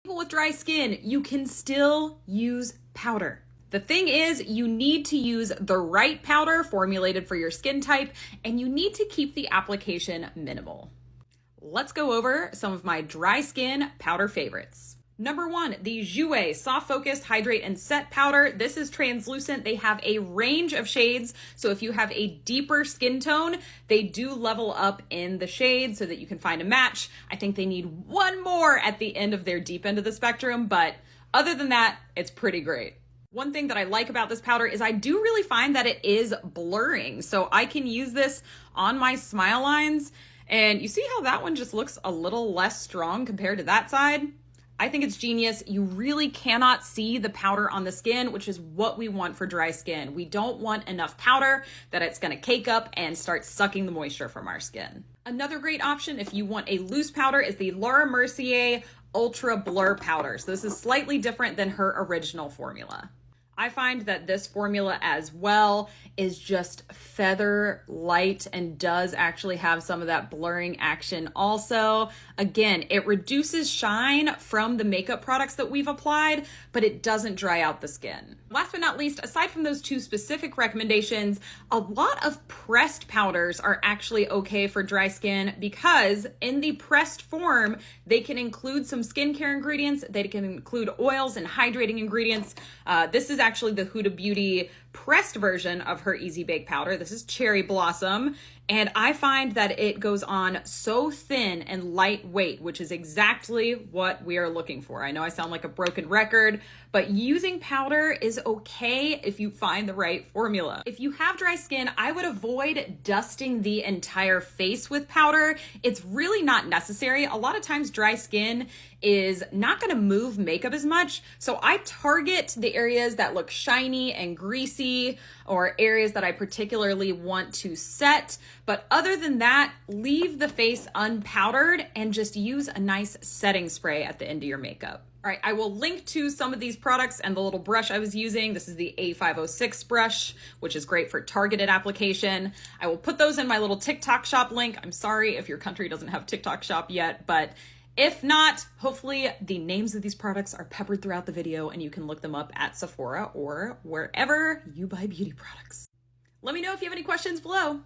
People with dry skin, you can still use powder. The thing is, you need to use the right powder formulated for your skin type, and you need to keep the application minimal. Let's go over some of my dry skin powder favorites. Number 1, the Jouer Soft Focus Hydrate and Set Powder. This is translucent. They have a range of shades. So if you have a deeper skin tone, they do level up in the shade so that you can find a match. I think they need one more at the end of their deep end of the spectrum, but other than that, it's pretty great. One thing that I like about this powder is I do really find that it is blurring. So I can use this on my smile lines, and you see how that one just looks a little less strong compared to that side? I think it's genius. You really cannot see the powder on the skin, which is what we want for dry skin. We don't want enough powder that it's gonna cake up and start sucking the moisture from our skin. Another great option if you want a loose powder is the Laura Mercier Ultra Blur Powder. So this is slightly different than her original formula. I find that this formula as well is just feather light and does actually have some of that blurring action also. Again, it reduces shine from the makeup products that we've applied, but it doesn't dry out the skin. Last but not least, aside from those 2 specific recommendations, a lot of pressed powders are actually okay for dry skin because in the pressed form, they can include some skincare ingredients, they can include oils and hydrating ingredients. This is actually the Huda Beauty pressed version of her Easy Bake Powder. This is Cherry Blossom, and I find that it goes on so thin and lightweight, which is exactly what we are looking for. I know I sound like a broken record, but using powder is okay if you find the right formula. If you have dry skin, I would avoid dusting the entire face with powder. It's really not necessary. A lot of times dry skin is not gonna move makeup as much, so I target the areas that look shiny and greasy or areas that I particularly want to set. But other than that, leave the face unpowdered and just use a nice setting spray at the end of your makeup. All right, I will link to some of these products and the little brush I was using. This is the A506 brush, which is great for targeted application. I will put those in my little TikTok shop link. I'm sorry if your country doesn't have TikTok shop yet, but if not, hopefully the names of these products are peppered throughout the video and you can look them up at Sephora or wherever you buy beauty products. Let me know if you have any questions below.